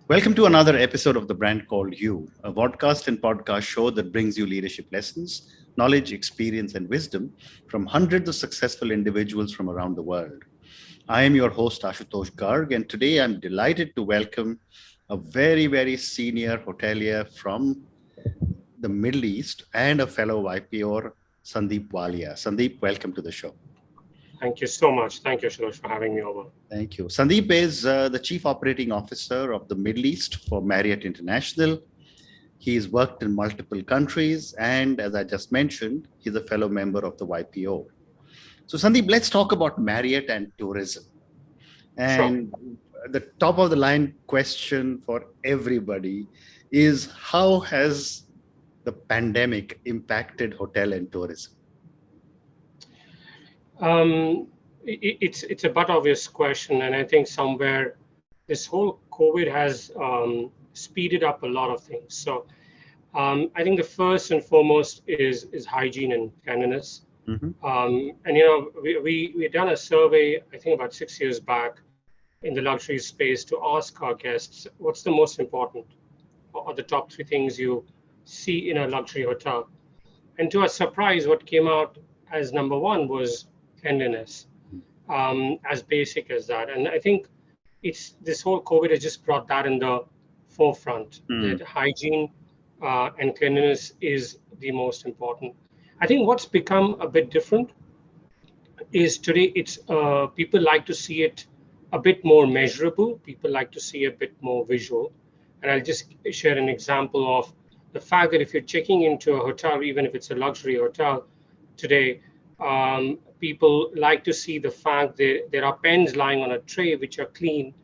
Welcome to another episode of The Brand Called You, a podcast and podcast show that brings you leadership lessons, knowledge, experience, and wisdom from hundreds of successful individuals from around the world. I am your host, Ashutosh Garg, and today I'm delighted to welcome a very senior hotelier from the Middle East and a fellow YPO, Sandeep Walia. Sandeep, welcome to the show. Thank you so much. Thank you, Shilosh, for having me over. Thank you. Sandeep is the Chief Operating Officer of the Middle East for Marriott International. He's worked in multiple countries, and as I just mentioned, he's a fellow member of the YPO. So, Sandeep, let's talk about Marriott and tourism. Sure. And the top of the line question for everybody is how has the pandemic impacted hotel and tourism? It's a but obvious question, and I think somewhere this whole COVID has speeded up a lot of things. So I think the first and foremost is hygiene and cleanliness. Mm-hmm. And we done a survey, I think about 6 years back, in the luxury space to ask our guests what's the most important or the top three things you see in a luxury hotel. And to our surprise, what came out as number one was cleanliness, as basic as that. And I think it's this whole COVID has just brought that in the forefront, that hygiene and cleanliness is the most important. I think what's become a bit different is today it's people like to see it a bit more measurable. People like to see a bit more visual. And I'll just share an example of the fact that if you're checking into a hotel, even if it's a luxury hotel today, people like to see the fact that there are pens lying on a tray which are clean,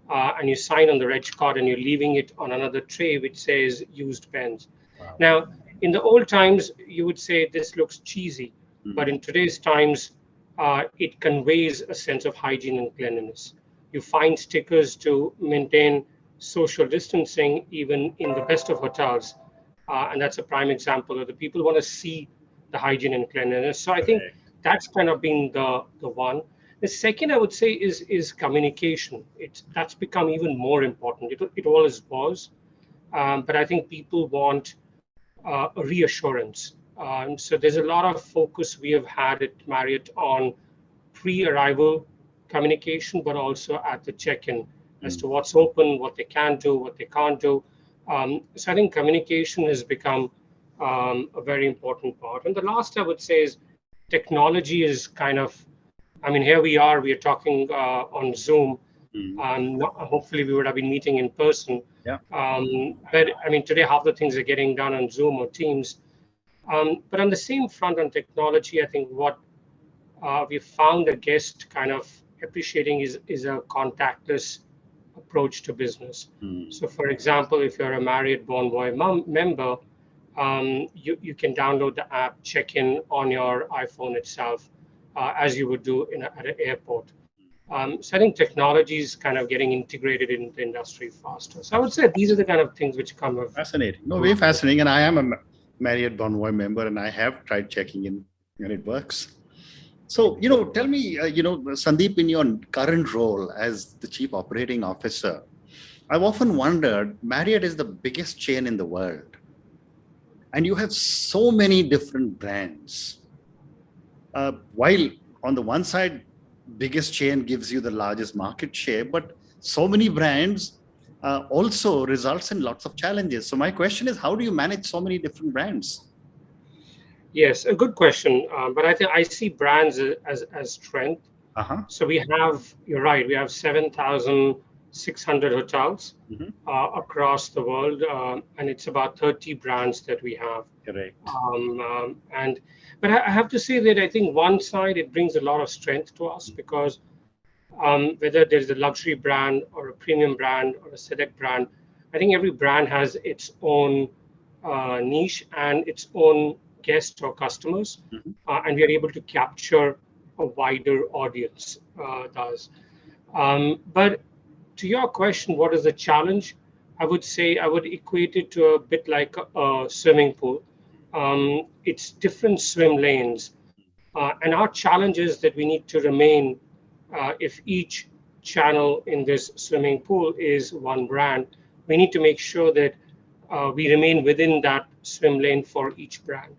and you sign on the reg card and you're leaving it on another tray which says used pens. Wow. Now, in the old times, you would say this looks cheesy, but in today's times, it conveys a sense of hygiene and cleanliness. You find stickers to maintain social distancing even in the best of hotels, and that's a prime example of the people want to see the hygiene and cleanliness. So I think that's kind of been the one. The second I would say is communication. That's become even more important. It always was, but I think people want a reassurance. So there's a lot of focus we have had at Marriott on pre-arrival communication, but also at the check-in as to what's open, what they can do, what they can't do. So I think communication has become a very important part. And the last I would say is technology is kind of, I mean, here we are talking on Zoom. Hopefully we would have been meeting in person. Yeah. But I mean, today half the things are getting done on Zoom or Teams. But on the same front on technology, I think what we found the guest kind of appreciating is a contactless approach to business. So for example, if you're a Marriott Bonvoy member, you can download the app, check in on your iPhone itself, as you would do at an airport. So I think technology is kind of getting integrated in the industry faster. So I would say these are the kind of things which come of. Fascinating. No, very fascinating. And I am a Marriott Bonvoy member, and I have tried checking in, and it works. So, tell me, Sandeep, in your current role as the Chief Operating Officer, I've often wondered, Marriott is the biggest chain in the world. And you have so many different brands. While on the one side, biggest chain gives you the largest market share, but so many brands also results in lots of challenges. So my question is, how do you manage so many different brands? Yes, a good question. But I think I see brands as strength. So you're right, we have 7,600 hotels across the world, and it's about 30 brands that we have. Correct. But I have to say that I think one side, it brings a lot of strength to us because whether there's a luxury brand or a premium brand or a select brand, I think every brand has its own niche and its own guests or customers, and we are able to capture a wider audience does. But to your question, what is the challenge? I would say I would equate it to a bit like a swimming pool. It's different swim lanes. And our challenge is that we need to remain, if each channel in this swimming pool is one brand, we need to make sure that we remain within that swim lane for each brand.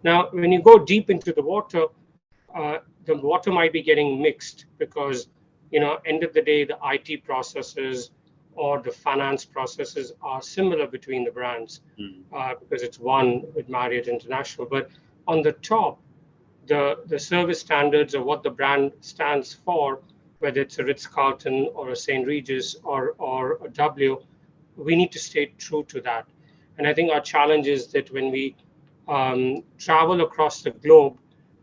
Now, when you go deep into the water might be getting mixed because, end of the day, the IT processes or the finance processes are similar between the brands because it's one with Marriott International. But on the top, the service standards of what the brand stands for, whether it's a Ritz-Carlton or a St. Regis or a W, we need to stay true to that. And I think our challenge is that when we travel across the globe,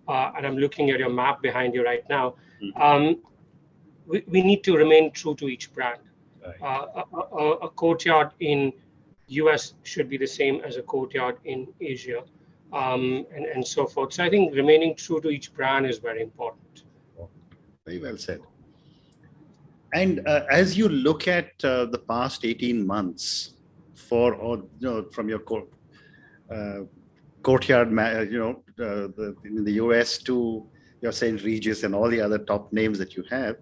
and I'm looking at your map behind you right now, we need to remain true to each brand. Right. A Courtyard in US should be the same as a Courtyard in Asia, and so forth. So I think remaining true to each brand is very important. Very well said. And as you look at the past 18 months from your Courtyard, in the US to your St. Regis and all the other top names that you have,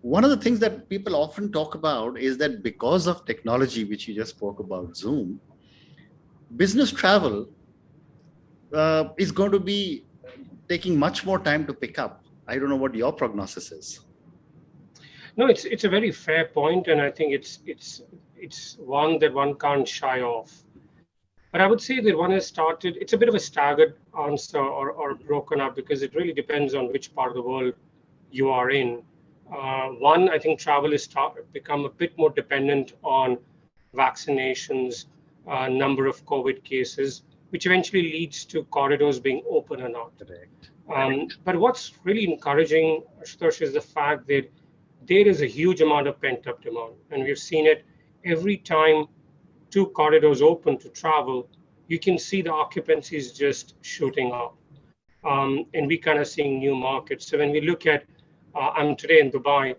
one of the things that people often talk about is that because of technology, which you just spoke about, Zoom, business travel is going to be taking much more time to pick up. I don't know what your prognosis is. No, it's a very fair point, and I think it's one that one can't shy off. But I would say that one has started. It's a bit of a staggered answer or broken up because it really depends on which part of the world you are in. One, I think travel has become a bit more dependent on vaccinations, number of COVID cases, which eventually leads to corridors being open or not. But what's really encouraging, Ashutosh, is the fact that there is a huge amount of pent-up demand. And we've seen it every time 2 corridors open to travel, you can see the occupancies just shooting up. And we kind of seeing new markets. So when we look at, I'm today in Dubai,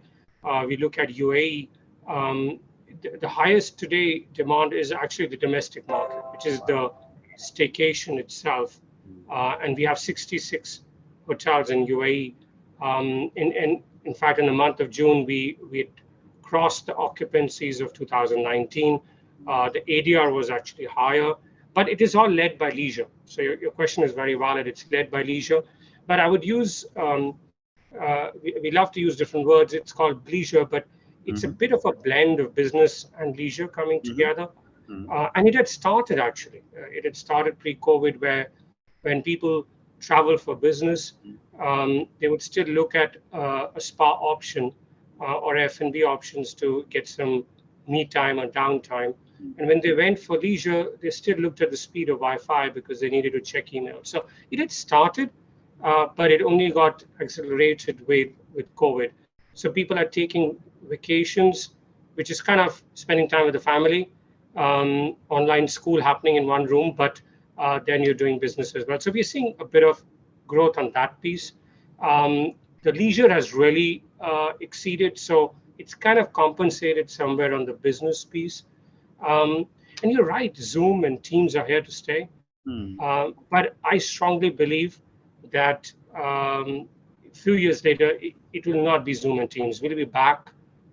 we look at UAE, the highest today demand is actually the domestic market, which is the staycation itself. And we have 66 hotels in UAE. And in fact, in the month of June, we had crossed the occupancies of 2019. The ADR was actually higher, but it is all led by leisure. So your question is very valid. It's led by leisure. But I would use, we love to use different words. It's called bleisure, but it's a bit of a blend of business and leisure coming together. And it had started actually. It had started pre-COVID where when people travel for business, they would still look at a spa option or F&B options to get some me time or downtime. And when they went for leisure, they still looked at the speed of Wi-Fi because they needed to check email. So it had started, but it only got accelerated with COVID. So people are taking vacations, which is kind of spending time with the family, online school happening in one room, but then you're doing business as well. So we're seeing a bit of growth on that piece. The leisure has really exceeded, so it's kind of compensated somewhere on the business piece. And you're right, Zoom and Teams are here to stay. But I strongly believe that a few years later, it will not be Zoom and Teams. We'll be back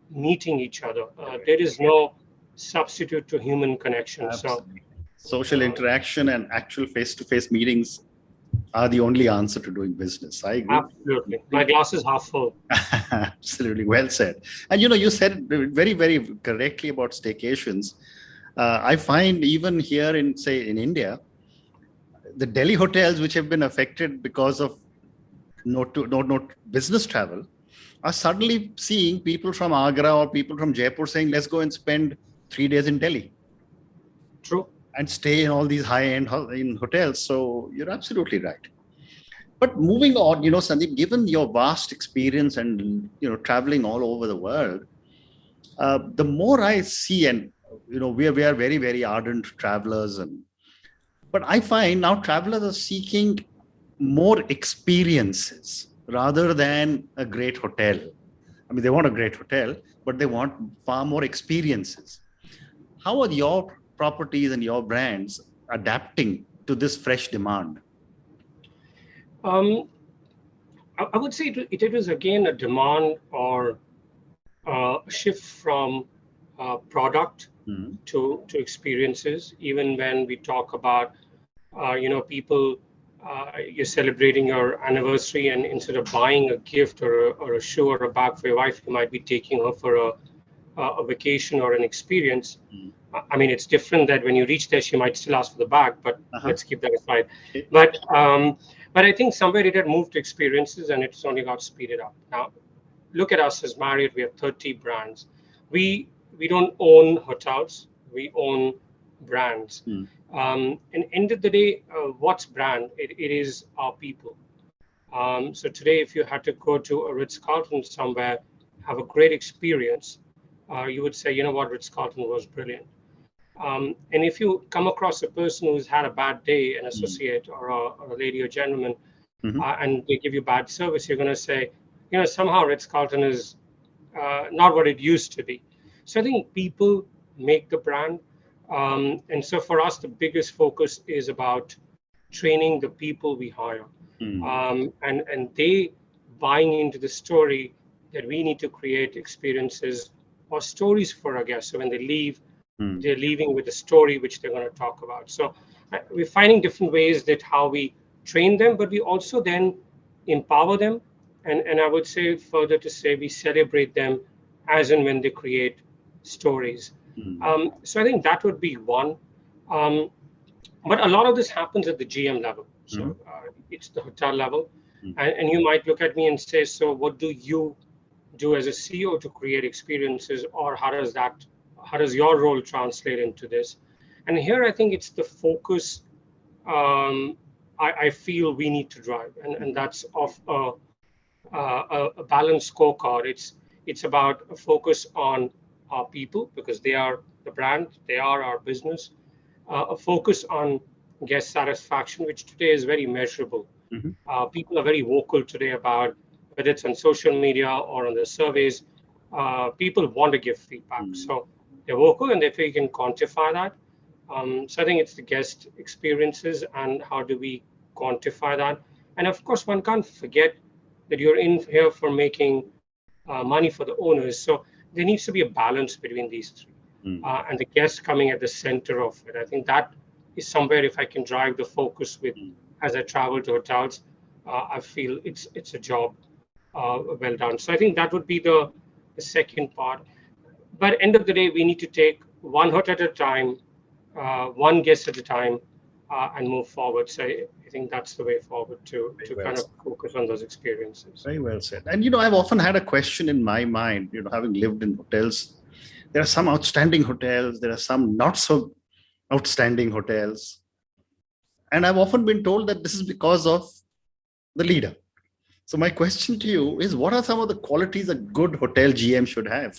meeting each other. There is no substitute to human connection. Absolutely. So social interaction and actual face-to-face meetings are the only answer to doing business. I agree. Absolutely. My glass is half full. Absolutely. Well said. And you said very, very correctly about staycations. I find even here in India, the Delhi hotels, which have been affected because of no business travel, are suddenly seeing people from Agra or people from Jaipur saying, let's go and spend 3 days in Delhi. True. And stay in all these high-end hotels. So you're absolutely right. But moving on, Sandeep, given your vast experience and, traveling all over the world, the more I see, and, we are very, very ardent travelers. But I find now travelers are seeking more experiences rather than a great hotel. I mean, they want a great hotel, but they want far more experiences. How are your properties and your brands adapting to this fresh demand? I would say it is again a demand or a shift from product Mm. to experiences. Even when we talk about people, you're celebrating your anniversary, and instead of buying a gift or a shoe or a bag for your wife, you might be taking her for a vacation or an experience. Mm. I mean, it's different that when you reach there, she might still ask for the bag, but Uh-huh. let's keep that aside. Okay. But but I think somewhere it had moved to experiences, and it's only got speeded up. Now, look at us as Marriott. We have 30 brands. We don't own hotels. We own brands. Mm. And end of the day, what's brand? It is our people. So today, if you had to go to a Ritz-Carlton somewhere, have a great experience, you would say, you know what, Ritz-Carlton was brilliant. And if you come across a person who's had a bad day, an Mm. associate or a lady or gentleman, Mhm. and they give you bad service, you're going to say, somehow Ritz-Carlton is not what it used to be. So I think people make the brand. And so for us, the biggest focus is about training the people we hire, Mm. and they buying into the story that we need to create experiences or stories for our guests. So when they leave, Mm. they're leaving with a story which they're going to talk about. So we're finding different ways that how we train them, but we also then empower them. And I would say further to say we celebrate them as and when they create stories. Mm. So I think that would be one. Um, but a lot of this happens at the GM level. Mhm. So it's the hotel level. Mm. And you might look at me and say, so what do you do as a CEO to create experiences, or how does your role translate into this? And here I think it's the focus I feel we need to drive, and that's of a balanced scorecard. It's about a focus on our people because they are the brand, they are our business. A focus on guest satisfaction, which today is very measurable. Mhm. People are very vocal today about whether it's on social media or on the surveys. People want to give feedback, Mm. so they're vocal, and therefore you can quantify that. So I think it's the guest experiences and how do we quantify that. And of course, one can't forget that you're in here for making money for the owners. So there needs to be a balance between these three, Mm. and the guest coming at the center of it. I think that is somewhere if I can drive the focus with Mm. as I travel to hotels, I feel it's a job well done. So I think that would be the second part. But end of the day, we need to take one hotel at a time, one guest at a time, and move forward. So I think that's the way forward Very to well kind of said. focus on those experiences. Very well said. And I've often had a question in my mind, having lived in hotels. There are some outstanding hotels, there are some not so outstanding hotels. And I've often been told that this is because of the leader. So my question to you is, what are some of the qualities a good hotel GM should have?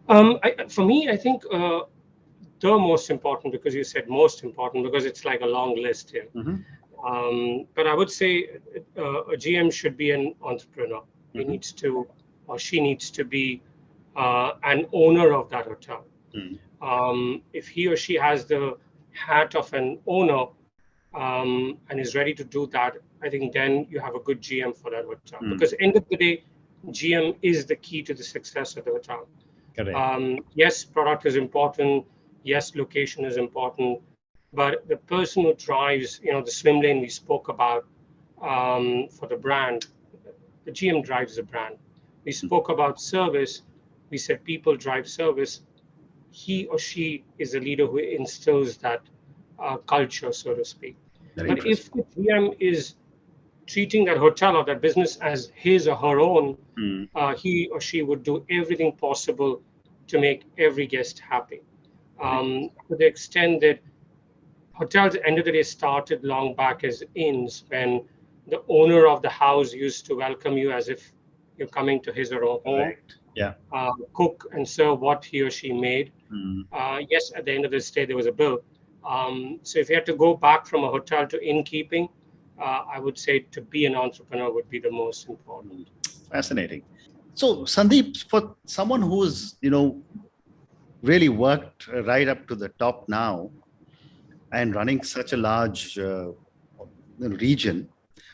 For me, I think the most important, because you said most important, because it's like a long list here. Mhm. But I would say a GM should be an entrepreneur. He Mhm. needs to, or she needs to be an owner of that hotel. Mm. If he or she has the hat of an owner and is ready to do that, I think then you have a good GM for that hotel. Mm. Because end of the day, GM is the key to the success of the hotel. Correct. Yes, product is important. Yes, location is important. But the person who drives, the swim lane we spoke about for the brand, the GM drives the brand. We spoke about service. We said people drive service. He or she is a leader who instills that culture, so to speak. Very But interesting. if the GM is treating that hotel or that business as his or her own, Mm. he or she would do everything possible to make every guest happy. Very interesting. To the extent that hotels, at the end of the day, started long back as inns when the owner of the house used to welcome you as if you're coming to his or her home, Correct. Yeah. cook and serve what he or she made. Mm. Yes, at the end of the stay, there was a bill. So if you had to go back from a hotel to innkeeping, I would say to be an entrepreneur would be the most important. Mm. Fascinating. So, Sandeep, for someone who's, really worked right up to the top now and running such a large region,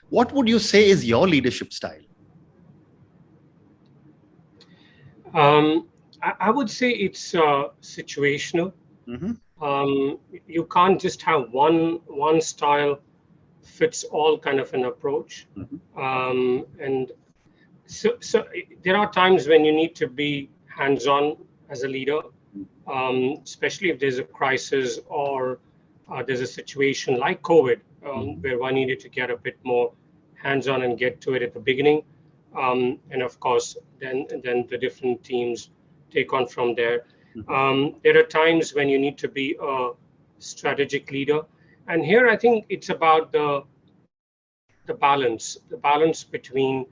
what would you say is your leadership style? Um, I would say it's situational. Mm-hmm. You can't just have one style fits all kind of an approach. Mm-hmm. And so there are times when you need to be hands-on as a leader, especially if there's a crisis or there's a situation like COVID, Mm-hmm. where one needed to get a bit more hands-on and get to it at the beginning. And of course, then the different teams take on from there. Mm-hmm. There are times when you need to be a strategic leader. And here I think it's about the balance between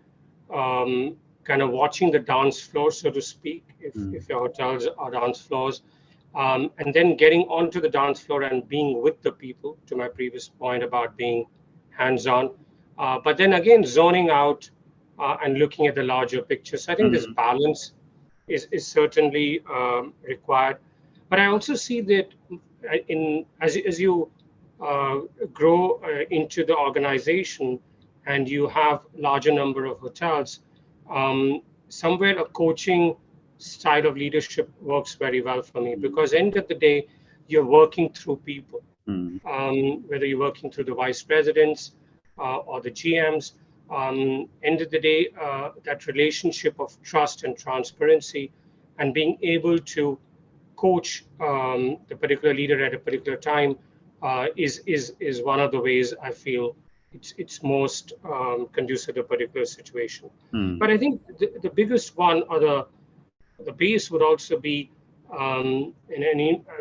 kind of watching the dance floor, so to speak, if your hotels are dance floors, and then getting onto the dance floor and being with the people, to my previous point about being hands-on, but then again zoning out and looking at the larger picture. So I think this Mm-hmm. balance is certainly required. But I also see that as you uh, grow into the organization and you have larger number of hotels, somewhere a coaching style of leadership works very well for me, because end of the day you're working through people, Mm-hmm. whether you're working through the vice presidents or the GMs. End of the day, that relationship of trust and transparency and being able to coach the particular leader at a particular time is one of the ways I feel it's most conducive to a particular situation. Mm-hmm. But I think the biggest one, or the base, would also be, and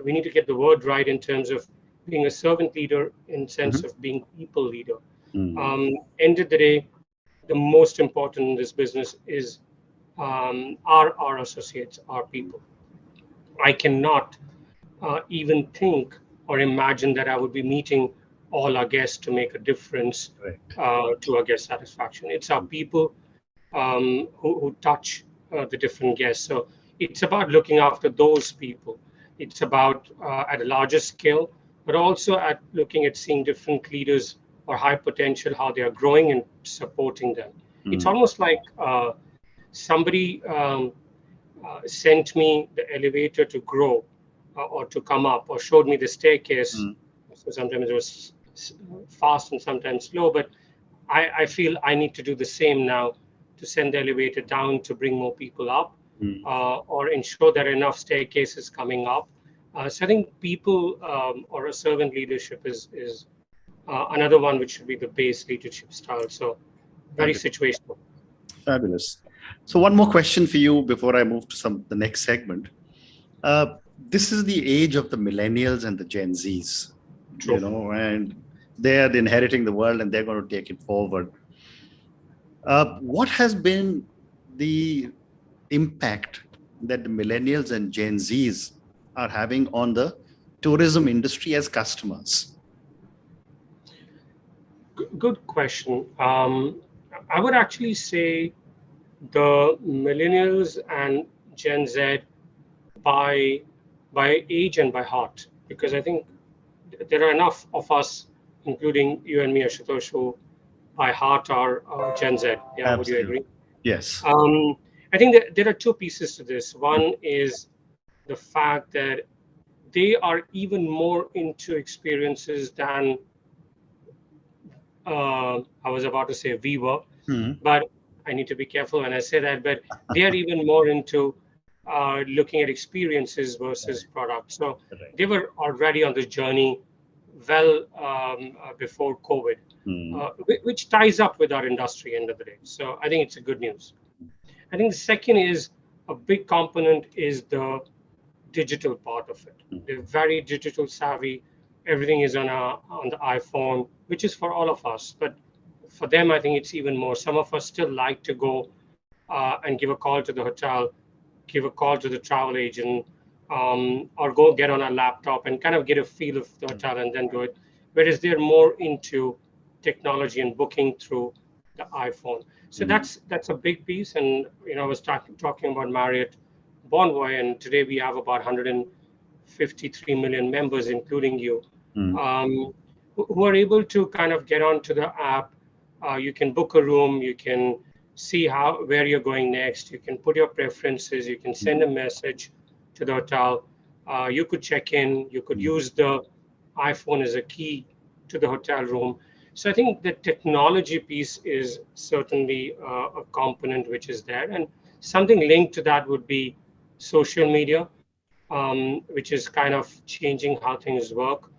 we need to get the word right in terms of being a servant leader, in sense of being people leader. Mm-hmm. End of the day, the most important in this business is our associates, our people. I cannot even think or imagine that I would be meeting all our guests to make a difference Right. to our guest satisfaction. It's our people who touch the different guests. So it's about looking after those people. It's about at a larger scale, but also at looking at seeing different leaders or high potential, how they are growing and supporting them. It's Mm-hmm. almost like somebody sent me the elevator to grow or to come up, or showed me the staircase. So sometimes it was fast and sometimes slow, but I feel I need to do the same now, to send the elevator down to bring more people up, Mm-hmm. or ensure that enough staircases coming up. So I think people or a servant leadership is another one which should be the base leadership style. So very Fabulous. situational. Fabulous. So one more question for you before I move to the next segment. This is the age of the millennials and the Gen Zs, True. and they are inheriting the world and they're going to take it forward. What has been the impact that the millennials and Gen Zs are having on the tourism industry as customers? Good question. I would actually say the millennials and Gen Z by age and by heart, because I think there are enough of us, including you and me, Ashutosh, who by heart are Gen Z. Yeah, would you Absolutely. agree? Yes. I think that there are two pieces to this. One is the fact that they are even more into experiences than I was about to say we were, Mhm. but I need to be careful when I say that. But they are even more into looking at experiences versus products. So Correct. they were already on this journey well before COVID, Mhm. which ties up with our industry end of the day. So I think it's a good news. I think the second is a big component is the digital part of it. They're very digital savvy. Everything is on the iPhone, which is for all of us. But for them, I think it's even more. Some of us still like to go and give a call to the hotel, give a call to the travel agent, or go get on a laptop and kind of get a feel of the hotel and then do it. Whereas they're more into technology and booking through the iPhone. So Mhm. that's a big piece. And I was talking about Marriott Bonvoy, and today we have about 153 million members, including you, Mhm. who are able to kind of get onto the app. You can book a room, you can see where you're going next. You can put your preferences. You can send a message to the hotel. You could check in. You could use the iPhone as a key to the hotel room. So I think the technology piece is certainly a component which is there, and something linked to that would be social media, which is kind of changing how things work.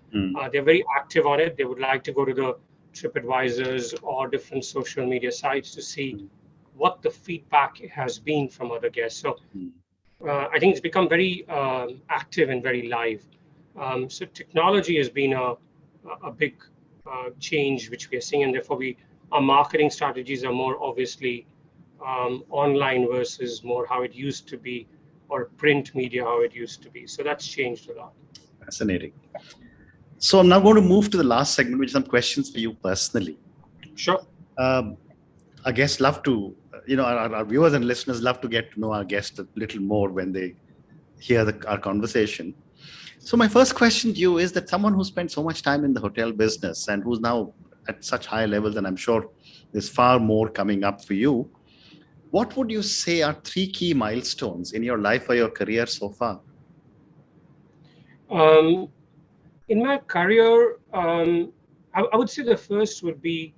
They're very active on it. They would like to go to the TripAdvisors or different social media sites to see what the feedback has been from other guests. So I think it's become very active and very live. So technology has been a big change which we are seeing, and therefore our marketing strategies are more obviously online versus more how it used to be, or print media how it used to be. So that's changed a lot. Fascinating. So I'm now going to move to the last segment, which is some questions for you personally. Sure. Our guests love to, our viewers and listeners love to get to know our guests a little more when they hear our conversation. So my first question to you is that someone who spent so much time in the hotel business and who's now at such high levels, and I'm sure there's far more coming up for you, what would you say are 3 key milestones in your life or your career so far? In my career, I would say the first would be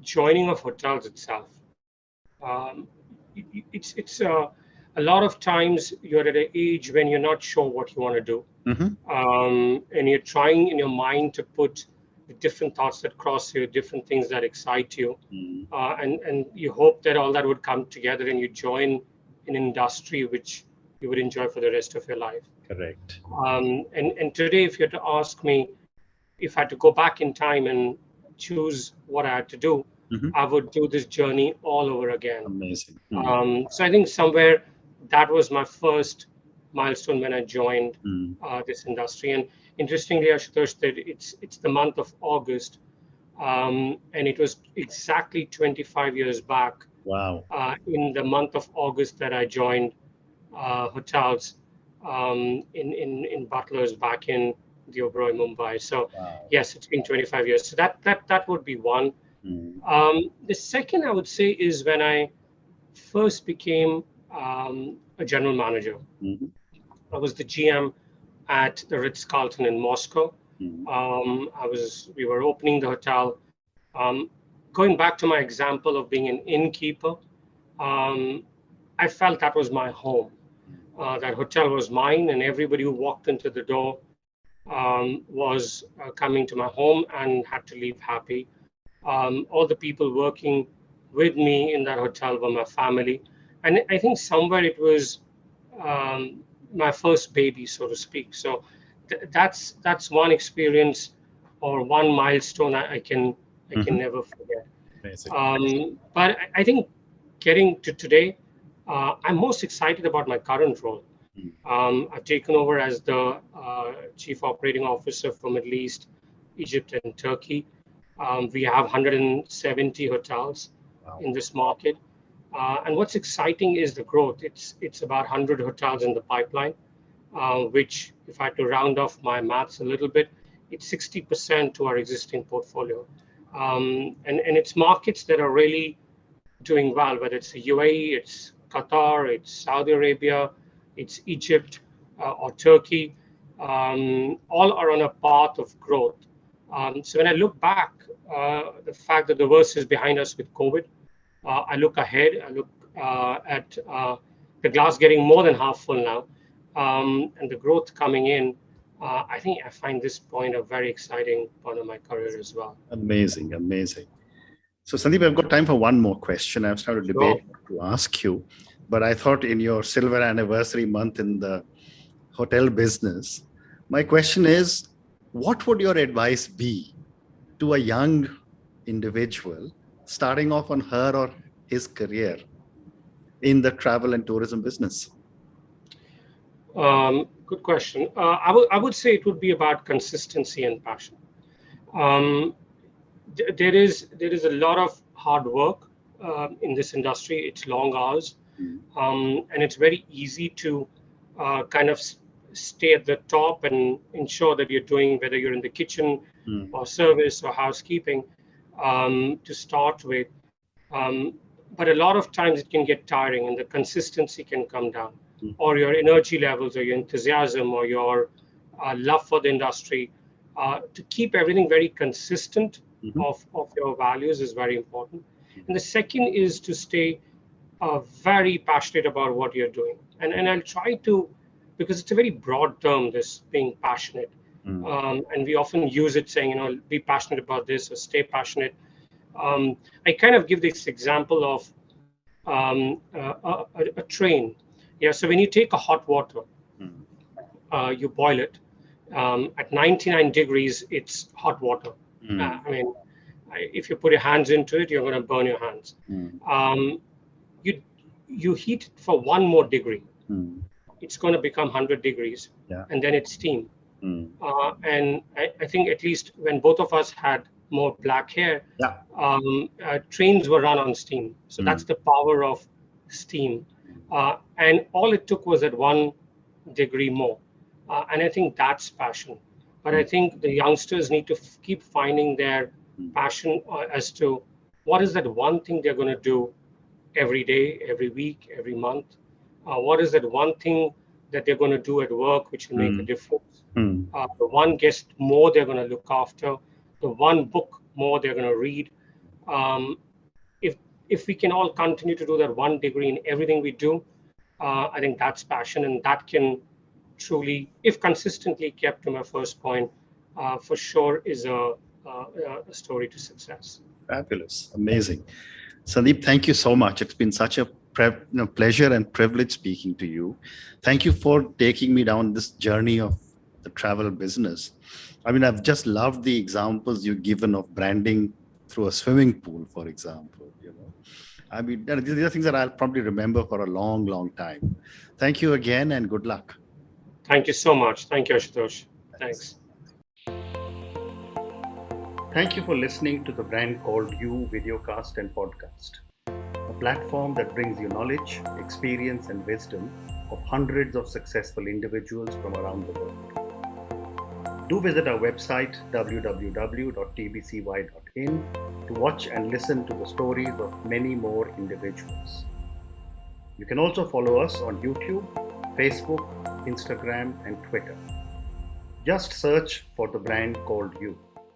joining of hotels itself. It's a lot of times you're at an age when you're not sure what you want to do, and you're trying in your mind to put the different thoughts that cross you, different things that excite you, and you hope that all that would come together and you join an industry which you would enjoy for the rest of your life. Correct. And today, if you had to ask me if I had to go back in time and choose what I had to do, I would do this journey all over again. Amazing. So I think somewhere that was my first milestone when I joined this industry. And interestingly, Ashutosh, that it's the month of August, and it was exactly 25 years back. Wow. In the month of August that I joined hotels in Butlers back in the Oberoi, Mumbai. So yes, it's been 25 years. So that would be one. The second I would say is when I first became a general manager. I was the GM at the Ritz-Carlton in Moscow. We were opening the hotel. Going back to my example of being an innkeeper, I felt that was my home. That hotel was mine, and everybody who walked into the door was coming to my home and had to leave happy. All the people working with me in that hotel were my family. And I think somewhere it was my first baby, so to speak. So that's one experience or one milestone I can never forget. But I think getting to today, I'm most excited about my current role. I've taken over as the Chief Operating Officer for Middle East, Egypt, and Turkey. We have 170 hotels in this market. And what's exciting is the growth. It's about 100 hotels in the pipeline, which, if I had to round off my maths a little bit, it's 60% to our existing portfolio. And it's markets that are really doing well, whether it's the UAE, it's Qatar, it's Saudi Arabia, it's Egypt or Turkey. All are on a path of growth. So when I look back, the fact that the worst is behind us with COVID, I look ahead, I look at the glass getting more than half full now, and the growth coming in. I think I find this point a very exciting part of my career as well. Amazing. So Sandeep, I've got time for one more question. I've started a debate to ask you, but I thought in your silver anniversary month in the hotel business, my question is, what would your advice be to a young individual starting off on her or his career in the travel and tourism business? Good question. I would say it would be about consistency and passion. There is a lot of hard work in this industry. It's long hours, and it's very easy to kind of stay at the top and ensure that you're doing, whether you're in the kitchen or service or housekeeping, to start with. but a lot of times it can get tiring and the consistency can come down, or your energy levels, or your enthusiasm, or your love for the industry. To keep everything very consistent of your values is very important. And the second is to stay very passionate about what you're doing. And I'll try to, because it's a very broad term, this being passionate. And we often use it saying, be passionate about this or stay passionate. I kind of give this example of a train. Yeah, so when you take a hot water, you boil it. At 99 degrees, it's hot water. I mean, if you put your hands into it, you're going to burn your hands. You heat it for one more degree. It's going to become 100 degrees, and then it's steam. And I think at least when both of us had more black hair, trains were run on steam. So that's the power of steam. And all it took was that 1 degree more. And I think that's passion. But I think the youngsters need to keep finding their passion as to what is that one thing they're going to do every day, every week, every month. What is that one thing that they're going to do at work which will make a difference? The one guest more they're going to look after, the one book more they're going to read. If we can all continue to do that 1 degree in everything we do, I think that's passion, and that can truly, if consistently kept, to my first point, for sure is a story to success. Fabulous. Amazing. Sandeep, thank you so much. It's been such a pleasure and privilege speaking to you. Thank you for taking me down this journey of the travel business. I mean, I've just loved the examples you've given of branding through a swimming pool, for example. I mean, these are things that I'll probably remember for a long, long time. Thank you again, and good luck. Thank you so much. Thank you, Ashutosh. Thanks. Thank you for listening to the Brand Called You videocast and podcast, a platform that brings you knowledge, experience, and wisdom of hundreds of successful individuals from around the world. Do visit our website www.tbcy.in to watch and listen to the stories of many more individuals. You can also follow us on YouTube, Facebook, Instagram, and Twitter. Just search for the Brand Called You.